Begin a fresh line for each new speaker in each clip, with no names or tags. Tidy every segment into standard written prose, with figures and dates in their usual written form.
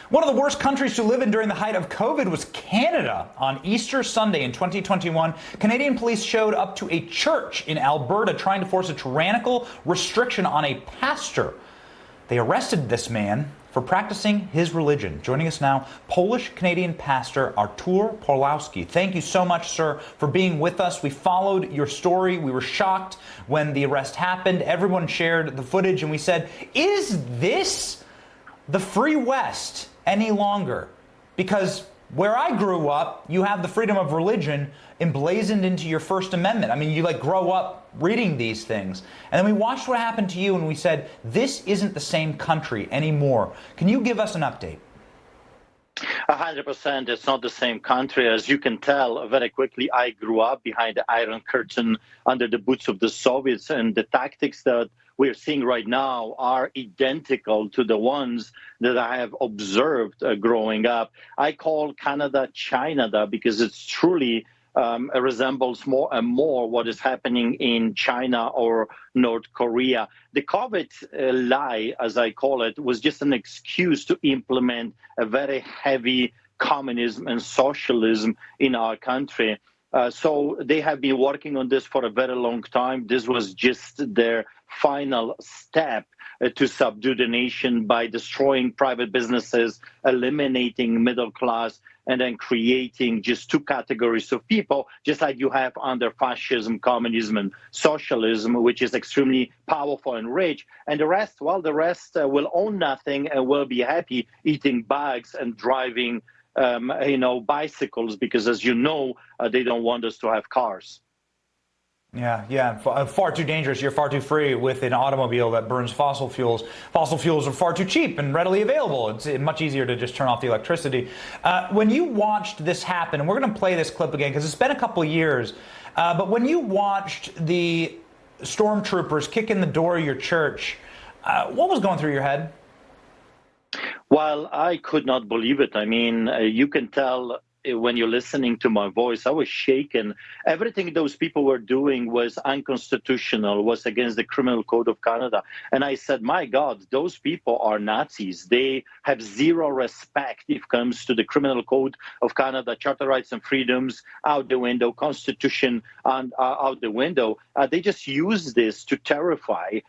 One of the worst countries to live in during the height of COVID was Canada. On Easter Sunday in 2021, Canadian police showed up to a church in Alberta trying to force a tyrannical restriction on a pastor. They arrested this man for practicing his religion. Joining us now, Polish-Canadian pastor Artur Pawlowski. Thank you so much, sir, for being with us. We followed your story. We were shocked when the arrest happened. Everyone shared the footage, and we said, is this the Free West any longer? Because where I grew up, you have the freedom of religion emblazoned into your First Amendment. I mean, you grow up reading these things. And then we watched what happened to you and we said, this isn't the same country anymore. Can you give us an update?
100%. It's not the same country. As you can tell very quickly, I grew up behind the Iron Curtain under the boots of the Soviets, and the tactics that we're seeing right now are identical to the ones that I have observed growing up. I call Canada China because it's truly resembles more and more what is happening in China or North Korea. The COVID lie, as I call it, was just an excuse to implement a very heavy communism and socialism in our country. So they have been working on this for a very long time. This was just their final step to subdue the nation by destroying private businesses, eliminating middle class, and then creating just two categories of people, just like you have under fascism, communism, and socialism, which is extremely powerful and rich. And the rest, well, the rest will own nothing and will be happy eating bugs and driving bicycles, because as you know, they don't want us to have cars.
Yeah, far too dangerous. You're far too free with an automobile that burns fossil fuels. Fossil fuels are far too cheap and readily available. It's much easier to just turn off the electricity. When you watched this happen, and we're going to play this clip again because it's been a couple of years, but when you watched the stormtroopers kick in the door of your church, what was going through your head?
Well, I could not believe it. I mean, you can tell when you're listening to my voice, I was shaken. Everything those people were doing was unconstitutional, was against the Criminal Code of Canada. And I said, my God, those people are Nazis. They have zero respect if it comes to the Criminal Code of Canada, Charter Rights and Freedoms out the window, Constitution out the window. They just use this to terrify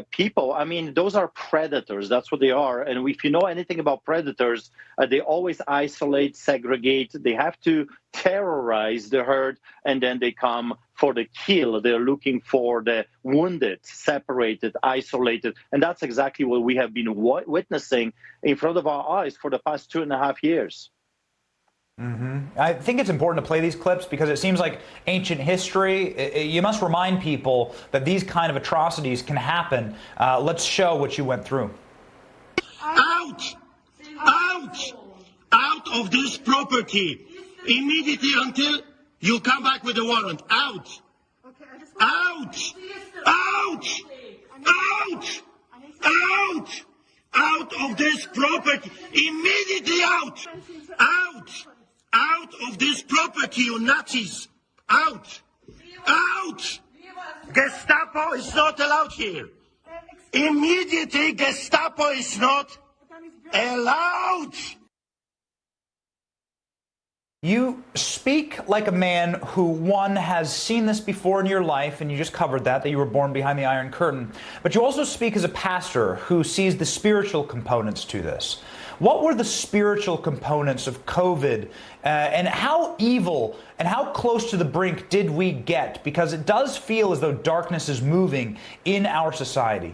people. I mean, those are predators. That's what they are. And if you know anything about predators, they always isolate, segregate. They have to terrorize the herd, and then they come for the kill. They're looking for the wounded, separated, isolated. And that's exactly what we have been witnessing in front of our eyes for the past 2.5 years.
Mm-hmm. I think it's important to play these clips because it seems like ancient history. You must remind people that these kind of atrocities can happen. Let's show what you went through.
Out! Out! Out of this property immediately until you come back with a warrant. Out! Out! Out! Out! Out! Out of this property! Immediately out! Out! Out of this property, you Nazis! Out! Out! Gestapo is not allowed here. Immediately, Gestapo is not allowed.
You speak like a man who, one, has seen this before in your life, and you just covered that you were born behind the Iron Curtain. But you also speak as a pastor who sees the spiritual components to this. What were the spiritual components of COVID, and how evil and how close to the brink did we get? Because it does feel as though darkness is moving in our society.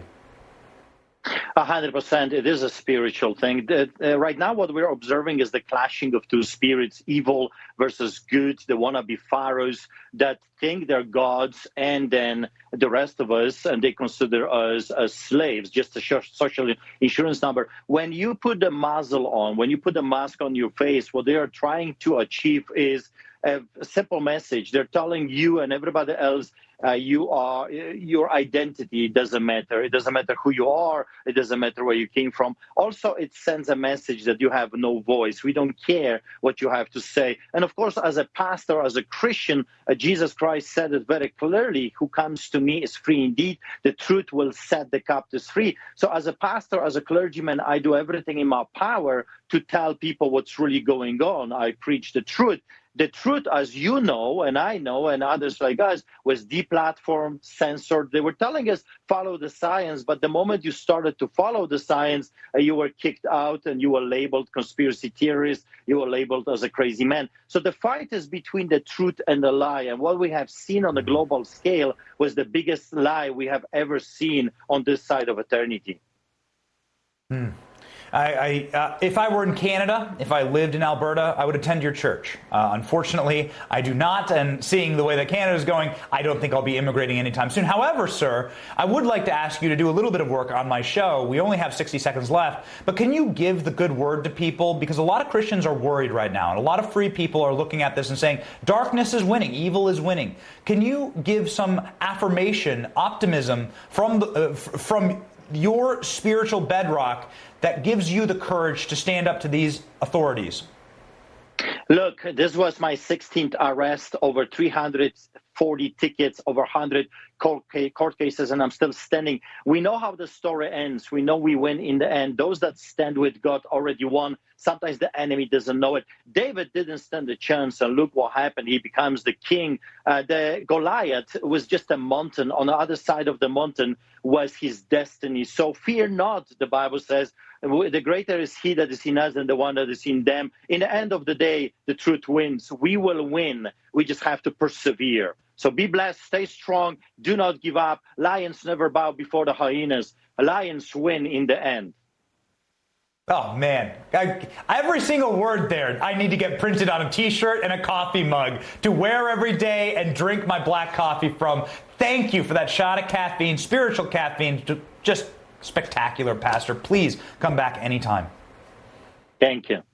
100%. It is a spiritual thing. Right now, what we're observing is the clashing of two spirits, evil versus good, the wannabe pharaohs that think they're gods, and then the rest of us, and they consider us as slaves, just a social insurance number. When you put the muzzle on, when you put the mask on your face, what they are trying to achieve is a simple message. They're telling you and everybody else, your identity doesn't matter. It doesn't matter who you are. It doesn't matter where you came from. Also, it sends a message that you have no voice. We don't care what you have to say. And of course, as a pastor, as a Christian, Jesus Christ said it very clearly, who comes to me is free indeed. The truth will set the captives free. So as a pastor, as a clergyman, I do everything in my power to tell people what's really going on. I preach the truth. The truth, as you know, and I know, and others like us, was deplatformed, censored. They were telling us, follow the science. But the moment you started to follow the science, you were kicked out and you were labeled conspiracy theorist. You were labeled as a crazy man. So the fight is between the truth and the lie. And what we have seen on a global scale was the biggest lie we have ever seen on this side of eternity.
If I were in Canada, if I lived in Alberta, I would attend your church. Unfortunately, I do not, and seeing the way that Canada is going, I don't think I'll be immigrating anytime soon. However, sir, I would like to ask you to do a little bit of work on my show. We only have 60 seconds left, but can you give the good word to people? Because a lot of Christians are worried right now, and a lot of free people are looking at this and saying, darkness is winning, evil is winning. Can you give some affirmation, optimism from your spiritual bedrock that gives you the courage to stand up to these authorities?
Look, this was my 16th arrest, over 340 tickets, over 100 court cases, and I'm still standing. We know how the story ends. We know we win in the end. Those that stand with God already won. Sometimes the enemy doesn't know it. David didn't stand a chance, and look what happened. He becomes the king. The Goliath was just a mountain. On the other side of the mountain was his destiny. So fear not, the Bible says. The greater is he that is in us than the one that is in them. In the end of the day, the truth wins. We will win. We just have to persevere. So be blessed, stay strong, do not give up. Lions never bow before the hyenas. Lions win in the end.
Oh, man. Every single word there, I need to get printed on a T-shirt and a coffee mug to wear every day and drink my black coffee from. Thank you for that shot of caffeine, spiritual caffeine. Just spectacular, Pastor. Please come back anytime.
Thank you.